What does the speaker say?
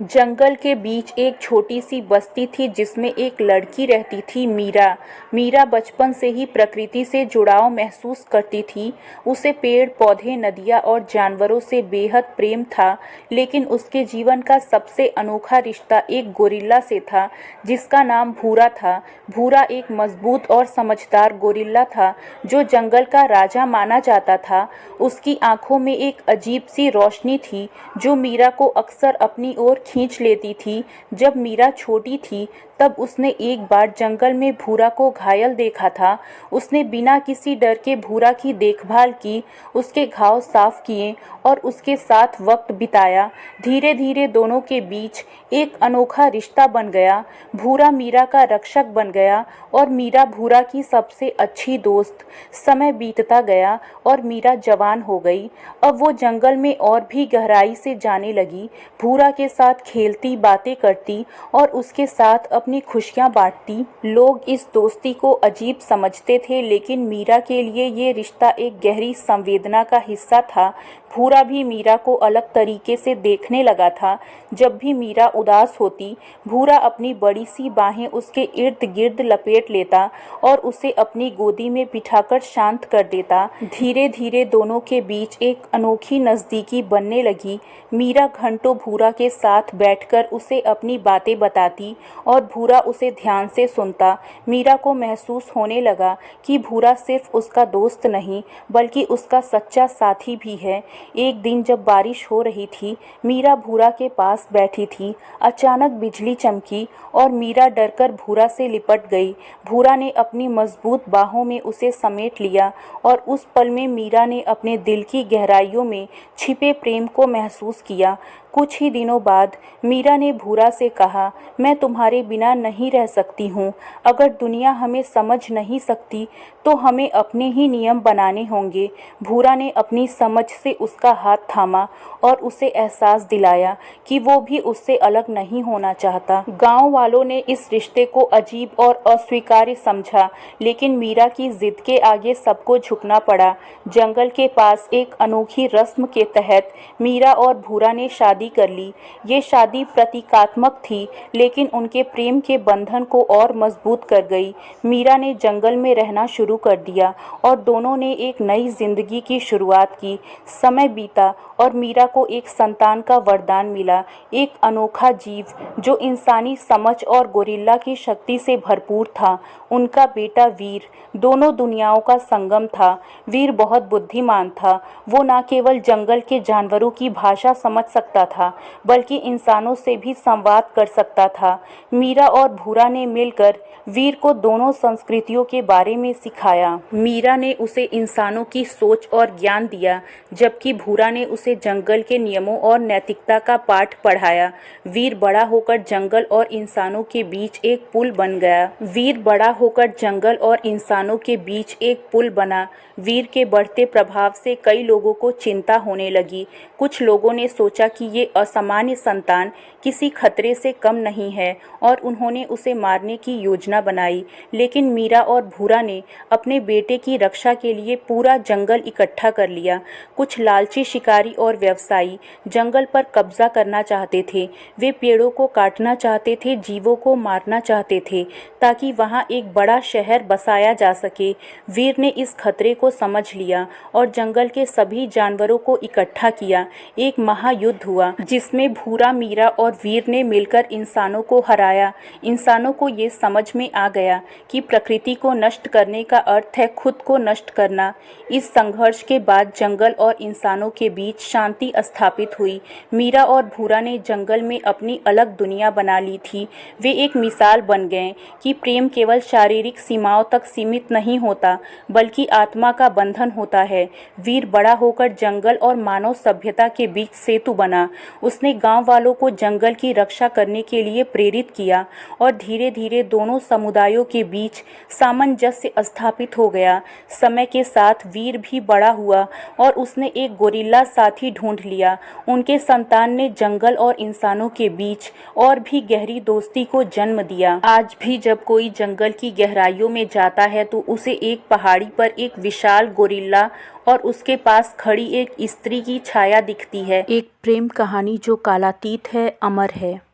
जंगल के बीच एक छोटी सी बस्ती थी जिसमें एक लड़की रहती थी, मीरा। मीरा बचपन से ही प्रकृति से जुड़ाव महसूस करती थी। उसे पेड़ पौधे, नदियाँ और जानवरों से बेहद प्रेम था, लेकिन उसके जीवन का सबसे अनोखा रिश्ता एक गोरिल्ला से था जिसका नाम भूरा था। भूरा एक मजबूत और समझदार गोरिल्ला था जो जंगल का राजा माना जाता था। उसकी आंखों में एक अजीब सी रोशनी थी जो मीरा को अक्सर अपनी ओर खींच लेती थी। जब मीरा छोटी थी तब उसने एक बार जंगल में भूरा को घायल देखा था। उसने बिना किसी डर के भूरा की देखभाल की, उसके घाव साफ किए और उसके साथ वक्त बिताया। धीरे धीरे दोनों के बीच एक अनोखा रिश्ता बन गया। भूरा मीरा का रक्षक बन गया और मीरा भूरा की सबसे अच्छी दोस्त। समय बीतता गया और मीरा जवान हो गई। अब वो जंगल में और भी गहराई से जाने लगी। भूरा के साथ खेलती, बातें करती और उसके साथ अपनी खुशियां बांटती। लोग इस दोस्ती को अजीब समझते थे, लेकिन मीरा के लिए ये रिश्ता एक गहरी संवेदना का हिस्सा था। भूरा भी मीरा को अलग तरीके से देखने लगा था। जब भी मीरा उदास होती, भूरा अपनी बड़ी सी बाहें उसके इर्द गिर्द लपेट लेता और उसे अपनी गोदी में बिठाकर शांत कर देता। धीरे धीरे दोनों के बीच एक अनोखी नज़दीकी बनने लगी। मीरा घंटों भूरा के साथ बैठकर उसे अपनी बातें बताती और भूरा उसे ध्यान से सुनता। मीरा को महसूस होने लगा कि भूरा सिर्फ उसका दोस्त नहीं बल्कि उसका सच्चा साथी भी है। एक दिन जब बारिश हो रही थी, मीरा भूरा के पास बैठी थी। अचानक बिजली चमकी और मीरा डरकर भूरा से लिपट गई। भूरा ने अपनी मजबूत बाहों में उसे समेट लिया और उस पल में मीरा ने अपने दिल की गहराइयों में छिपे प्रेम को महसूस किया। कुछ ही दिनों बाद मीरा ने भूरा से कहा, मैं तुम्हारे बिना नहीं रह सकती हूँ। अगर दुनिया हमें समझ नहीं सकती तो हमें अपने ही नियम बनाने होंगे। भूरा ने अपनी समझ से उसका हाथ थामा और उसे एहसास दिलाया कि वो भी उससे अलग नहीं होना चाहता। गांव वालों ने इस रिश्ते को अजीब और अस्वीकार्य समझा, लेकिन मीरा की जिद के आगे सबको झुकना पड़ा। जंगल के पास एक अनोखी रस्म के तहत मीरा और भूरा ने शादी कर ली। ये शादी प्रतीकात्मक थी, लेकिन उनके प्रेम के बंधन को और मजबूत कर गई। मीरा ने जंगल में रहना शुरू कर दिया और दोनों ने एक नई जिंदगी की शुरुआत की। समय बीता और मीरा को एक संतान का वरदान मिला, एक अनोखा जीव जो इंसानी समझ और गोरिल्ला की शक्ति से भरपूर था। उनका बेटा वीर दोनों दुनियाओं का संगम था। वीर बहुत बुद्धिमान था। वो न केवल जंगल के जानवरों की भाषा समझ सकता था बल्कि इंसानों से भी संवाद कर सकता था। मीरा और भूरा ने मिलकर वीर को दोनों संस्कृतियों के बारे में सिखाया। मीरा ने उसे इंसानों की सोच और ज्ञान दिया, जबकि भूरा ने उसे जंगल के नियमों और नैतिकता का पाठ पढ़ाया। वीर बड़ा होकर जंगल और इंसानों के बीच एक पुल बन गया। वीर बड़ा होकर जंगल और इंसानों के बीच एक पुल बना। वीर के बढ़ते प्रभाव से कई लोगों को चिंता होने लगी। कुछ लोगों ने सोचा कि ये असामान्य संतान किसी खतरे से कम नहीं है और उन्होंने उसे मारने की योजना बनाई। लेकिन मीरा और भूरा ने अपने बेटे की रक्षा के लिए पूरा जंगल इकट्ठा कर लिया। कुछ लालची शिकारी और व्यवसायी जंगल पर कब्जा करना चाहते थे। वे पेड़ों को काटना चाहते थे, जीवों को मारना चाहते थे ताकि वहां एक बड़ा शहर बसाया जा सके। वीर ने इस खतरे को समझ लिया और जंगल के सभी जानवरों को इकट्ठा किया। एक महायुद्ध हुआ जिसमें भूरा, मीरा और वीर ने मिलकर इंसानों को हराया। इंसानों को ये समझ में आ गया कि प्रकृति को नष्ट करने का अर्थ है खुद को नष्ट करना। इस संघर्ष के बाद जंगल और इंसानों के बीच शांति स्थापित हुई। मीरा और भूरा ने जंगल में अपनी अलग दुनिया बना ली थी। वे एक मिसाल बन गए कि प्रेम केवल शारीरिक सीमाओं तक सीमित नहीं होता बल्कि आत्मा का बंधन होता है। वीर बड़ा होकर जंगल और मानव सभ्यता के बीच सेतु बना। उसने गांव वालों को जंगल की रक्षा करने के लिए प्रेरित किया और धीरे धीरे दोनों समुदायों के बीच सामंजस्य स्थापित हो गया। समय के साथ वीर भी बड़ा हुआ और उसने एक गोरिल्ला साथी ढूंढ लिया। उनके संतान ने जंगल और इंसानों के बीच और भी गहरी दोस्ती को जन्म दिया। आज भी जब कोई जंगल की गहराइयों में जाता है तो उसे एक पहाड़ी पर एक विशाल गोरिल्ला और उसके पास खड़ी एक स्त्री की छाया दिखती है। एक प्रेम कहानी जो कालातीत है, अमर है।